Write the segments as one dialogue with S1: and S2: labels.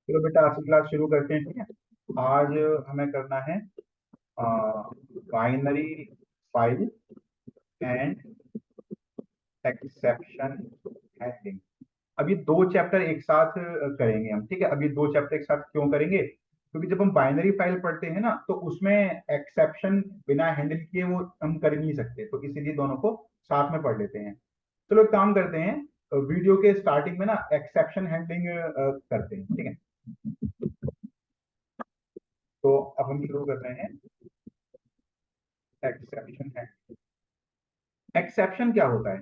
S1: चलो बेटा आज की क्लास शुरू करते हैं, ठीक है। आज हमें करना है binary file and exception handling. अब ये दो चैप्टर एक साथ करेंगे हम, ठीक है। अब ये दो चैप्टर एक साथ क्यों करेंगे? क्योंकि जब हम बाइनरी फाइल पढ़ते हैं ना, तो उसमें एक्सेप्शन बिना हैंडल किए वो हम कर ही नहीं सकते, तो इसीलिए दोनों को साथ में पढ़ लेते हैं। चलो एक काम करते हैं, वीडियो के स्टार्टिंग में ना एक्सेप्शन हैंडलिंग करते हैं, ठीक है। तो अब हम शुरू कर रहे हैं एक्सेप्शन है। एक्सेप्शन क्या होता है?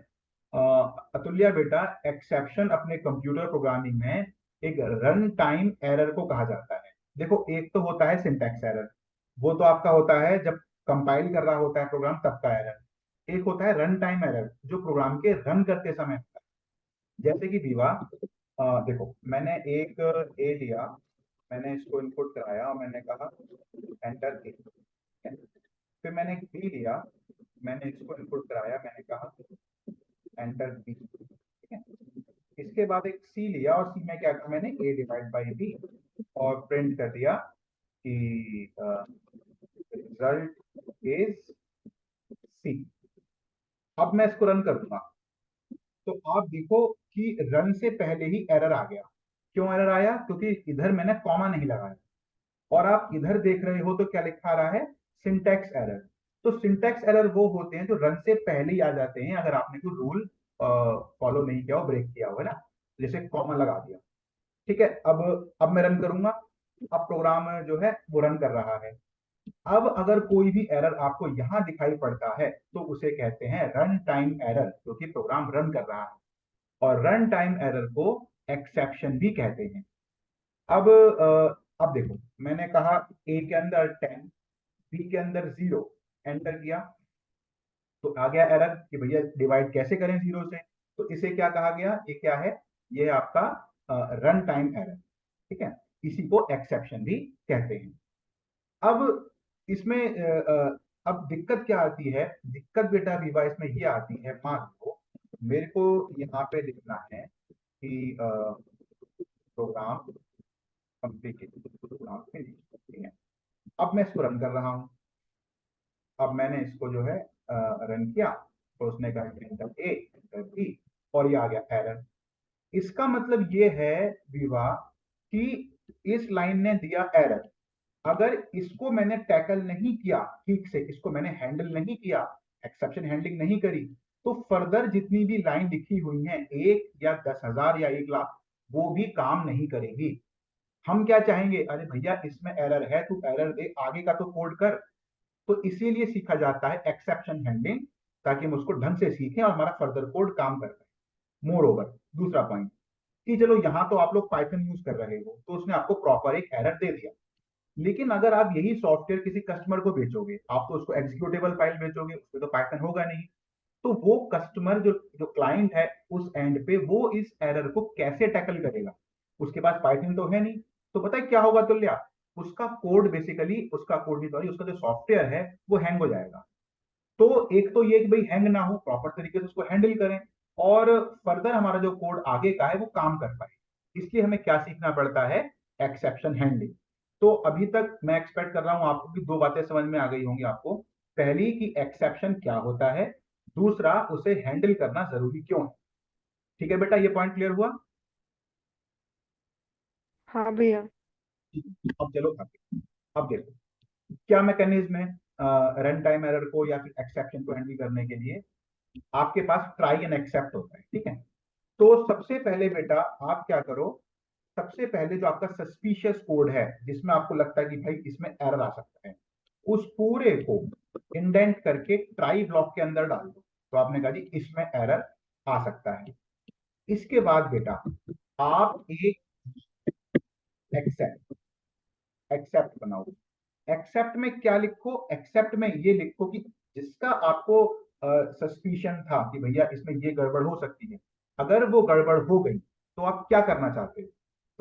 S1: अतुल्या बेटा, एक्सेप्शन अपने कंप्यूटर प्रोग्रामिंग में एक रन टाइम एरर को कहा जाता है। देखो, एक तो होता है सिंटैक्स एरर, वो तो आपका होता है जब कंपाइल कर रहा होता है प्रोग्राम तब का एरर। एक होता है रन टाइम एरर जो प्रोग्राम के रन करते समय होता है। जैसे कि विवा, देखो मैंने एक ए लिया, मैंने इसको इनपुट कराया और मैंने कहा एंटर ए। फिर मैंने एक बी लिया, मैंने इसको इनपुट कराया, मैंने कहा एंटर बी, ठीक है। इसके बाद एक सी लिया और सी में क्या कहा मैंने, ए डिवाइड बाई बी, और प्रिंट कर दिया कि रिजल्ट इज सी। अब मैं इसको रन कर दूंगा, तो आप देखो कि रन से पहले ही एरर आ गया। क्यों एरर आया? क्योंकि इधर मैंने कॉमा नहीं लगाया। और आप इधर देख रहे हो तो क्या लिखा रहा है, सिंटैक्स एरर। तो सिंटैक्स एरर वो होते हैं जो रन से पहले ही आ जाते हैं, अगर आपने कोई रूल फॉलो नहीं किया हो, ब्रेक किया हो, है ना। जैसे कॉमा लगा दिया, ठीक है। अब मैं रन करूंगा, अब प्रोग्राम जो है वो रन कर रहा है। अब अगर कोई भी एरर आपको यहां दिखाई पड़ता है तो उसे कहते हैं रन टाइम एरर, क्योंकि प्रोग्राम रन कर रहा है। और रन टाइम एरर को एक्सेप्शन भी कहते हैं। अब देखो, मैंने कहा ए के अंदर 10, बी के अंदर 0, एंटर किया, तो आ गया एरर कि भैया डिवाइड कैसे करें 0 से। तो इसे क्या कहा गया, ये क्या है, ये आपका रन टाइम एरर, ठीक है। इसी को एक्सेप्शन भी कहते हैं। अब इसमें अब दिक्कत क्या आती है? दिक्कत बेटा विवा इसमें ये आती है, मान लो मेरे को यहाँ पे लिखना है कि प्रोग्राम कंप्लीटेड, प्रोग्राम फिनिश, ठीक है। अब मैं इसको रन कर रहा हूँ, अब मैंने इसको जो है रन किया, तो उसने कहा एंटर ए, एंटर बी, और ये आ गया एरर। इसका मतलब ये है विवा कि इस लाइन ने दिया एरर। अगर इसको मैंने टैकल नहीं किया ठीक से, इसको मैंने हैंडल नहीं किया, एक्सेप्शन हैंडलिंग नहीं करी, तो फर्दर जितनी भी लाइन लिखी हुई है, 1 या 10,000 या 1 लाख, वो भी काम नहीं करेगी। हम क्या चाहेंगे, अरे भैया इसमें एरर है, तू एरर दे, आगे का तो कोड कर। तो इसीलिए सीखा जाता है एक्सेप्शन हैंडलिंग, ताकि हम उसको ढंग से सीखें और हमारा फर्दर कोड काम कर पाए। मोर ओवर, दूसरा पॉइंट कि चलो यहां तो आप लोग पाइथन यूज कर रहे हो, तो उसने आपको प्रॉपर एक एरर दे दिया। लेकिन अगर आप यही सॉफ्टवेयर किसी कस्टमर को बेचोगे, आप तो उसको एग्जीक्यूटेबल फाइल बेचोगे, उसमें तो पाइथन होगा नहीं। तो वो कस्टमर जो जो क्लाइंट है उस एंड पे, वो इस एरर को कैसे टैकल करेगा? उसके पास पाइथन तो है नहीं। तो पता है क्या होगा तुल्या, उसका कोड बेसिकली, उसका कोड नहीं, सॉरी, उसका जो सॉफ्टवेयर है वो हैंग हो जाएगा। तो एक तो ये कि भाई हैंग ना हो, प्रॉपर तरीके से उसको हैंडल करें, और फर्दर हमारा जो कोड आगे का है वो काम कर पाए। इसलिए हमें क्या सीखना पड़ता है, एक्सेप्शन हैंडलिंग। तो अभी तक मैं एक्सपेक्ट कर रहा हूं आपको कि दो बातें समझ में आ गई होंगी आपको। पहली कि एक्सेप्शन क्या होता है, दूसरा उसे हैंडल करना जरूरी क्यों है। ठीक है बेटा, ये पॉइंट क्लियर हुआ?
S2: हाँ भैया।
S1: अब चलो आगे। अब देखो क्या मैकेनिज्म है रन टाइम एरर को या फिर एक्सेप्शन को हैंडल करने के लिए। आपके पास ट्राई एंड एक्सेप्ट होता है, ठीक है। तो सबसे पहले बेटा आप क्या करो, सबसे पहले जो आपका सस्पिशियस कोड है, जिसमें आपको लगता है कि भाई इसमें एरर आ सकता है, उस पूरे को इंडेंट करके ट्राई ब्लॉक के अंदर डाल दो। तो आपने कहा जी इसमें एरर आ सकता है। इसके बाद बेटा आप एक एक्सेप्ट एक्सेप्ट बनाओ। एक्सेप्ट में क्या लिखो, एक्सेप्ट में ये लिखो कि जिसका आपको सस्पिशन था कि भैया इसमें ये गड़बड़ हो सकती है, अगर वो गड़बड़ हो गई तो आप क्या करना चाहते हो,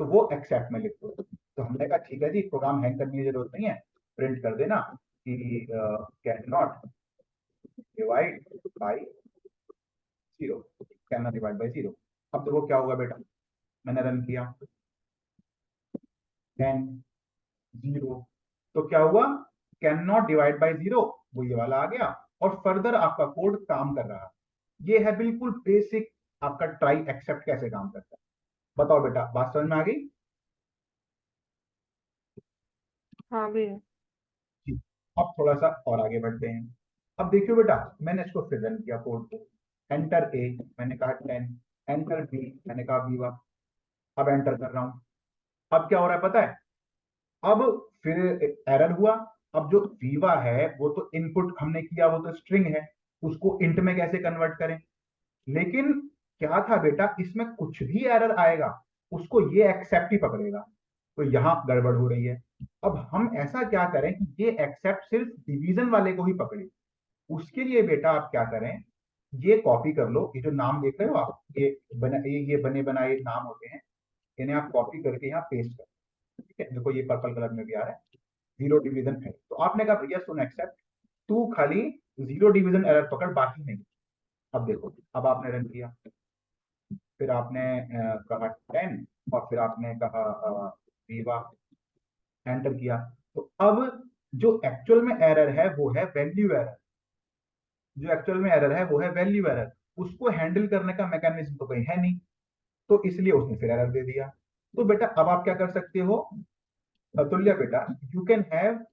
S1: तो वो एक्सेप्ट में लिख दो। तो हमने कहा ठीक है जी, प्रोग्राम हैंग करने की जरूरत नहीं है, प्रिंट कर देना कि can not divide by 0, can not divide by 0। अब देखो क्या होगा बेटा, मैंने रन किया, 10 0। तो क्या हुआ, कैन नॉट डिवाइड बाई 0, वो ये वाला आ गया, और फर्दर आपका कोड काम कर रहा है। ये है बिल्कुल बेसिक आपका ट्राई एक्सेप्ट कैसे काम करता है। बताओ बेटा, बात समझ में आ गई?
S2: हाँ भैया।
S1: जी। अब थोड़ा सा और आगे बढ़ते हैं। अब देखियो बेटा, मैंने इसको फिर रन किया कोड को। एंटर ए, मैंने कहा 10। एंटर बी, मैंने कहा बीवा। अब एंटर कर रहा हूं। अब क्या हो रहा है पता है? अब फिर एरर हुआ। अब जो वीवा है वो तो इनपुट हमने किया, वो तो स्ट्रिंग है, उसको इंट में कैसे कन्वर्ट करें? लेकिन क्या था बेटा, इसमें कुछ भी एरर आएगा उसको ये एक्सेप्ट ही पकड़ेगा। तो यहां गड़बड़ हो रही है। अब हम ऐसा क्या करें कि ये एक्सेप्ट सिर्फ डिवीजन वाले को ही पकड़े। उसके लिए बेटा आप क्या करें, ये कॉपी कर लो, ये जो नाम देख रहे हो आप, ये बने बनाए नाम होते हैं, इन्हें आप कॉपी करके यहाँ पेस्ट कर। ठीक है, देखो ये पर्पल कलर में भी आ रहा है, जीरो डिवीजन है। तो आपने कहा भैया सुन एक्सेप्ट, तू खाली जीरो डिवीजन एरर पकड़, बाकी नहीं। अब देखो, अब आपने रन किया, फिर आपने कहा 10, और फिर आपने कहा वीवा, एंटर किया। तो अब जो एक्चुअल में एरर है वो है वैल्यू एरर। जो एक्चुअल में एरर है वो है वैल्यू एरर। उसको हैंडल करने का मैकेनिज्म तो कहीं है नहीं, तो इसलिए उसने फिर एरर दे दिया। तो बेटा अब आप क्या कर सकते हो अतुल्य बेटा, you can have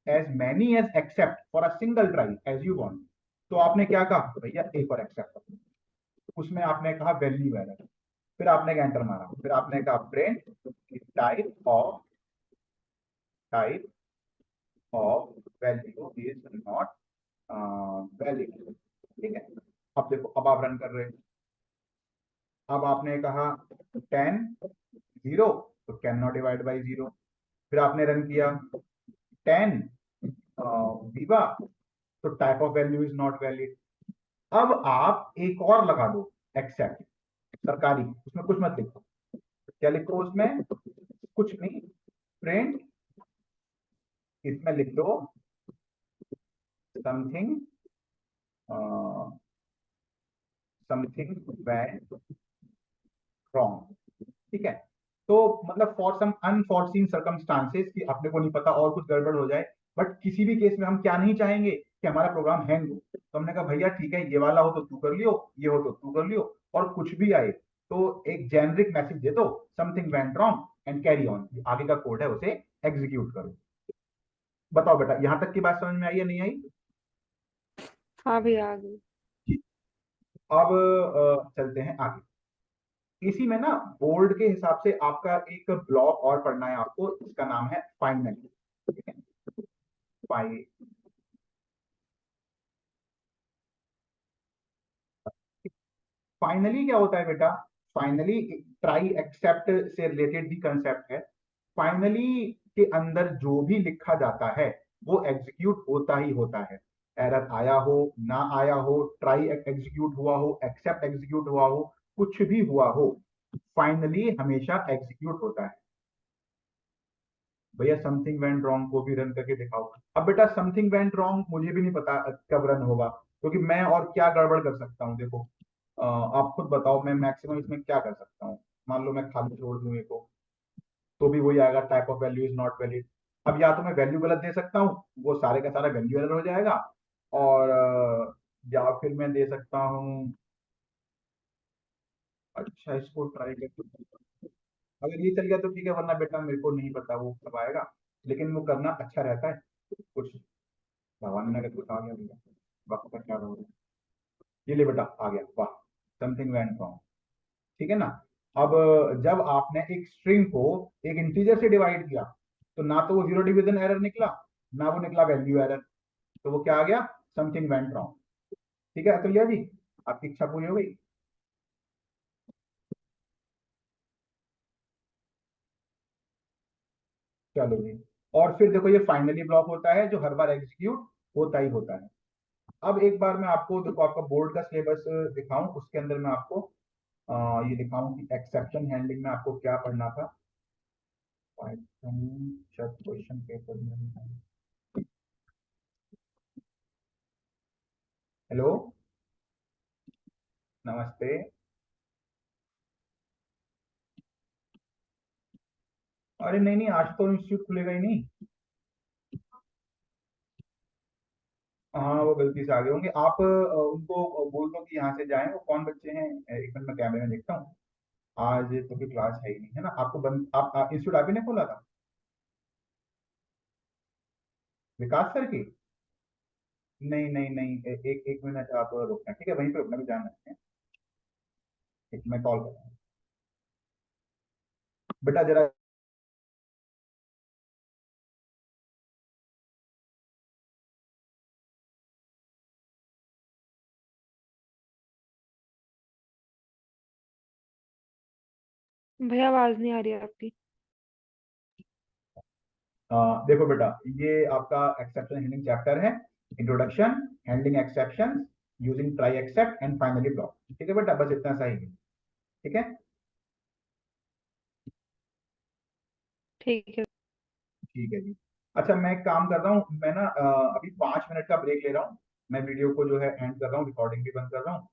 S1: as many as except for a single try as you want. तो आपने क्या कहा भैया, एक और एक्सेप्ट, उसमें आपने कहा वैल्यू एरर, फिर आपने एंटर मारा, फिर आपने कहा print type of value is not valid. ठीक है, अब देखो, अब आप रन कर रहे हो। अब आपने कहा 10 0, तो कैन नॉट डिवाइड बाई 0। फिर आपने रन किया 10 वीवा, तो type of value is not valid. अब आप एक और लगा दो एक्सेप्ट, सरकारी, उसमें कुछ मत लिखो। क्या लिखो उसमें? कुछ नहीं, प्रिंट, इसमें लिख दो समथिंग समथिंग वेंट रॉन्ग। ठीक है, तो मतलब फॉर सम अनफॉर्सीन सर्कमस्टांसेस, कि अपने को नहीं पता और कुछ गड़बड़ हो जाए, बट किसी भी केस में हम क्या नहीं चाहेंगे कि हमारा प्रोग्राम हैंग हो। तो हमने कहा भैया ठीक है, ये वाला हो तो तू कर लियो, ये हो तो तू कर लियो, और कुछ भी आए तो एक जेनरिक मैसेज दे दो, something went wrong and carry on, आगे का कोड है उसे एग्जीक्यूट करो। बताओ बेटा, यहां तक की बात समझ में आई या नहीं आई?
S2: हाँ भैया, आ गई।
S1: जी। अब चलते हैं आगे। इसी में ना बोर्ड के हिसाब से आपका एक ब्लॉक और पढ़ना है आपको, इसका नाम है फाइनली। ठीक है, फाइनली क्या होता है बेटा? फाइनली ट्राई एक्सेप्ट से रिलेटेड भी कंसेप्ट है। फाइनली के अंदर जो भी लिखा जाता है वो एग्जीक्यूट होता ही होता है। एरर आया हो ना आया हो, ट्राई एग्जीक्यूट हुआ हो, एक्सेप्ट एग्जीक्यूट हुआ हो, कुछ भी हुआ हो, फाइनली हमेशा एग्जीक्यूट होता है। भैया समथिंग वेंट रॉन्ग को भी रन करके दिखाओ। अब बेटा समथिंग वेंट रॉन्ग मुझे भी नहीं पता कब रन होगा, क्योंकि मैं और क्या गड़बड़ कर सकता हूँ। देखो आप खुद बताओ, मैं मैक्सिमम इसमें क्या कर सकता हूँ? मान लो मैं खाली छोड़ दूं ये तो भी वही आएगा, type of value is not valid. अब या तो मैं वैल्यू गलत दे सकता हूँ, वो सारे का सारा वैल्यू एरर हो जाएगा, और या फिर मैं दे सकता हूँ, अच्छा इसको ट्राई करके, अगर ये चल गया तो ठीक है, वरना बेटा मेरे को नहीं पता वो कब आएगा, लेकिन वो करना अच्छा रहता है कुछ। भगवान ने अगर कुछ आ गया भैया, वक्त का क्या रोग है। ये ले बेटा आ गया, वाह, समथिंग वेंट रॉन्ग। ठीक है ना? अब जब आपने एक स्ट्रिंग को एक इंटीजर से डिवाइड किया, तो ना तो वो जीरो डिवीजन एरर निकला, ना वो निकला वैल्यू एरर, तो वो क्या आ गया? Something went wrong. ठीक है अतुल्य जी, आपकी इच्छा पूरी हो गई? चलो जी। और फिर देखो, ये फाइनली ब्लॉक होता है जो हर बार एग्जीक्यूट होता ही होता है। अब एक बार मैं आपको देखो आपका बोर्ड का सिलेबस दिखाऊं, उसके अंदर मैं आपको ये दिखाऊं कि एक्सेप्शन हैंडलिंग में आपको क्या पढ़ना था। पाइथन क्वेश्चन पेपर में, हेलो, नमस्ते। अरे नहीं नहीं, आज तो इंस्टीट्यूट खुलेगा ही नहीं। हाँ वो गलती से आ गए होंगे। आप उनको बोल दो कि यहाँ से जाएं। वो कौन बच्चे हैं, एक मिनट में कैमरे में देखता हूँ। आज तो कोई क्लास है ही नहीं, है ना? आपको बंद, आप इंस्टीट्यूट आप ही ने खोला था, विकास सर की? नहीं नहीं नहीं, एक एक मिनट आप रुकना, ठीक है? वहीं पे रुकना, भी जान रहे हैं। एक मैं कॉल कर रहा हूँ बेटा जरा।
S2: भैया आवाज नहीं आ रही है आपकी।
S1: देखो बेटा, ये आपका एक्सेप्शन हैंडलिंग चैप्टर है। Introduction, handling exception, using try except and finally block. ठीक है बेटा, बस इतना सा ही है। ठीक है?
S2: ठीक है।
S1: ठीक है जी। अच्छा, मैं एक काम कर रहा हूँ, मैं ना अभी 5 मिनट का ब्रेक ले रहा हूँ। मैं वीडियो को जो है एंड कर रहा हूँ, रिकॉर्डिंग भी बंद कर रहा हूँ।